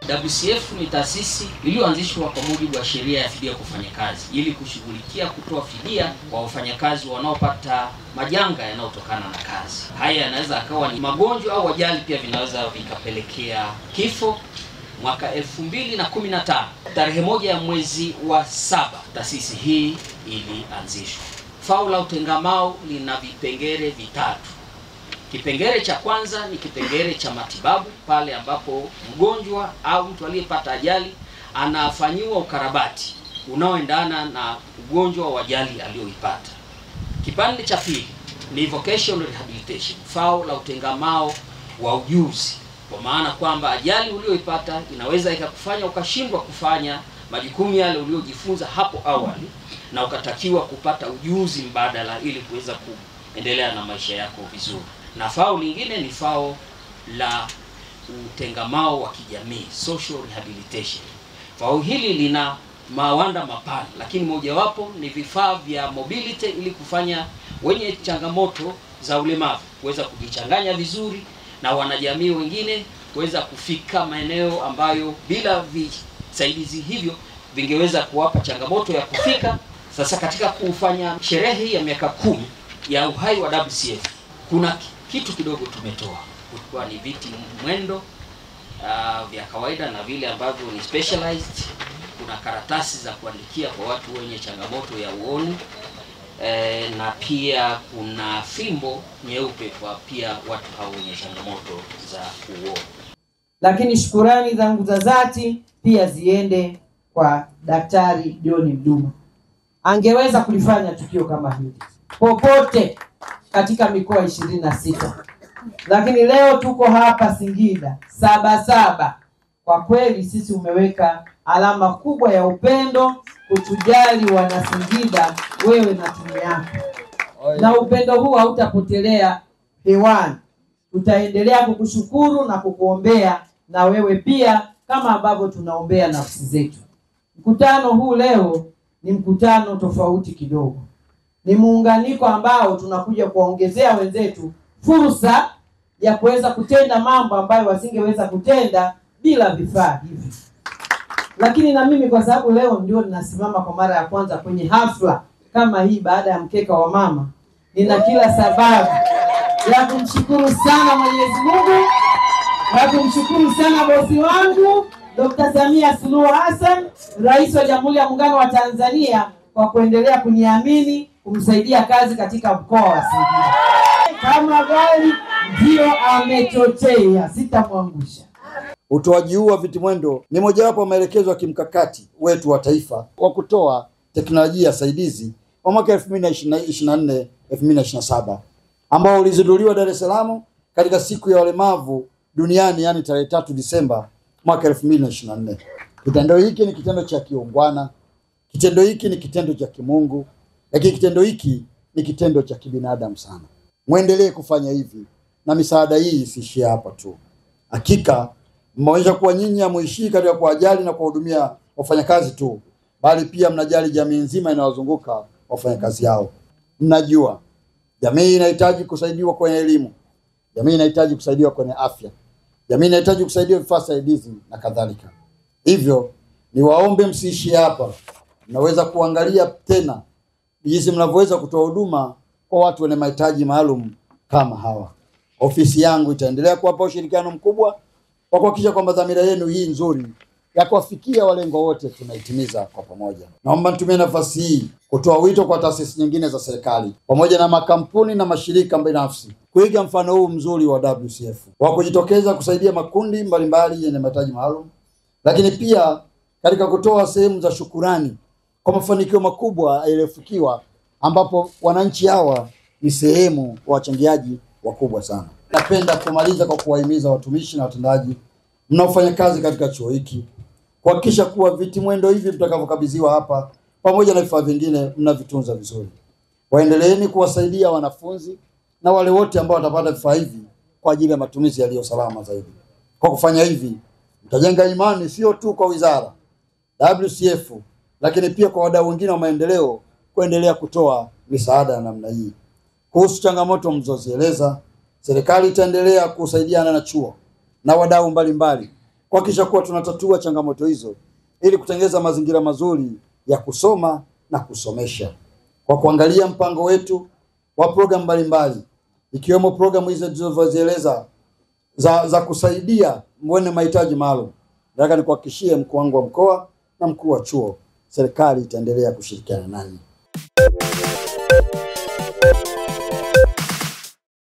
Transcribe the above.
WCF ni taasisi iliyoanzishwa kwa mujibu wa sheria ya fidia kwa wafanyakazi ili kushughulikia kutoa fidia kwa wafanyakazi wanaopata majanga yanayotokana na kazi. Haya yanaweza akawa ni magonjwa au ajali, pia vinaweza vikapelekea kifo. Mwaka 2015 tarehe 1 ya mwezi wa 7 taasisi hii ilianzishwa. Fao la utengamao lina vipengele vitatu. Kipengele cha kwanza ni kipengele cha matibabu, pale ambapo mgonjwa au mtu aliyepata ajali anafanyiwa ukarabati unaoendana na ugonjwa wa ajali aliyoipata. Kipande cha pili ni vocational rehabilitation, fao la utengamao wa ujuzi, kwa maana kwamba ajali uliyoipata inaweza ikakufanya ukashindwa kufanya majukumu yale uliyojifunza hapo awali na ukatakiwa kupata ujuzi mbadala ili kuweza kuendelea na maisha yako vizuri. Na fao lingine ni fao la utengamao wa kijamii, social rehabilitation. Fao hili lina mawanda mapana, lakini mojawapo ni vifaa vya mobility ili kufanya wenye changamoto za ulemavu kuweza kujichanganya vizuri na wanajamii wengine kuweza kufika maeneo ambayo bila visaidizi hivyo vingeweza kuwapa changamoto ya kufika. Sasa katika kufanya sherehe ya miaka 10 ya uhai wa WCF, kuna kitu kidogo tumetoa. Kulikuwa ni viti mwendo vya kawaida na vile ambavyo ni specialized. Kuna karatasi za kuandikia kwa watu wenye changamoto ya uoni, na pia kuna fimbo nyeupe kwa pia watu hao wenye changamoto za uoni. Lakini shukurani zangu za dhati pia ziende kwa Daktari John Mduma. Angeweza kulifanya tukio kama hili popote katika mikoa 26. Lakini leo tuko hapa Singida Sabasaba. Kwa kweli sisi umeweka alama kubwa ya upendo, kutujali wana Singida, wewe na timu yako. Na upendo huu hautapotelea hewani. Tutaendelea kukushukuru na kukuombea na wewe pia kama ambavyo tunaombea nafsi zetu. Mkutano huu leo ni mkutano tofauti kidogo. Ni muunganiko ambao tunakuja kuongezea wenzetu fursa ya kuweza kutenda mambo ambayo wasingeweza kutenda bila vifaa hivi. Lakini na mimi kwa sababu leo ndio ninasimama kwa mara ya kwanza kwenye hafla kama hii baada ya mkeka wa mama, nina kila sababu ya kumshukuru sana Mwenyezi Mungu na kumshukuru sana bosi wangu Dr. Samia Suluhu Hassan, Rais wa Jamhuri ya Muungano wa Tanzania, kwa kuendelea kuniamini kumsaidia kazi katika mkoa wa Singida. Kama gari ndio amechochea, sitamwangusha. Utoaji huu wa vitimwendo ni mojawapo wa maelekezo ya kimkakati wetu wa taifa wa kutoa teknolojia saidizi wa mwaka 2024-2027 ambao ulizinduliwa Dar es Salaam katika siku ya walemavu duniani, yani tarehe 3 Disemba mwaka 2024. Kitendo hiki ni kitendo cha kiungwana, kitendo hiki ni kitendo cha kimungu, lakini kitendo hiki ni kitendo cha kibinadamu sana. Muendelee kufanya hivi na misaada hii isiishie hapa tu. Hakika mmeonyesha kuwa nyinyi hamuishii katika kuwajali na kuwahudumia wafanyakazi tu, bali pia mnajali jamii nzima inayozunguka wafanyakazi hao. Mnajua jamii inahitaji kusaidiwa kwenye elimu, jamii inahitaji kusaidiwa kwenye afya, jamii inahitaji kusaidiwa vifaa saidizi na kadhalika. Hivyo niwaombe msiishie hapa. Mnaweza kuangalia tena jinsi mnavyoweza kutoa huduma kwa watu wenye mahitaji maalum kama hawa. Ofisi yangu itaendelea kuwapa ushirikiano mkubwa kwa kuhakikisha kwamba dhamira yenu hii nzuri ya kuwafikia walengo wote tunaitimiza kwa pamoja. Naomba nitumie nafasi hii kutoa wito kwa taasisi nyingine za serikali pamoja na makampuni na mashirika binafsi kuiga mfano huu mzuri wa WCF wa kujitokeza kusaidia makundi mbalimbali yenye mahitaji maalum, lakini pia katika kutoa sehemu za shukurani kwa mafanikio makubwa yaliyofikiwa, ambapo wananchi hawa ni sehemu wa wachangiaji wakubwa sana. Napenda kumaliza kwa kuwahimiza watumishi na watendaji mnaofanya kazi katika chuo hiki kuhakikisha kuwa vitimwendo hivi vitakavyokabidhiwa hapa pamoja na vifaa vingine mnavitunza vizuri. Waendeleeni kuwasaidia wanafunzi na wale wote ambao watapata vifaa hivi kwa ajili ya matumizi yaliyo salama zaidi. Kwa kufanya hivi, mtajenga imani sio tu kwa wizara WCF, lakini pia kwa wadau wengine wa maendeleo kuendelea kutoa misaada ya namna hii. Kuhusu changamoto mzozieleza, serikali itaendelea kusaidiana na chuo na wadau mbalimbali kuhakikisha kuwa tunatatua changamoto hizo ili kutengeneza mazingira mazuri ya kusoma na kusomesha. Kwa kuangalia mpango wetu wa programu mbalimbali, ikiwemo programu hizo tulizozieleza za kusaidia wenye mahitaji maalum, nataka nikuhakikishie mkuu wangu wa mkoa na mkuu wa chuo, serikali itaendelea kushirikiana nanyi.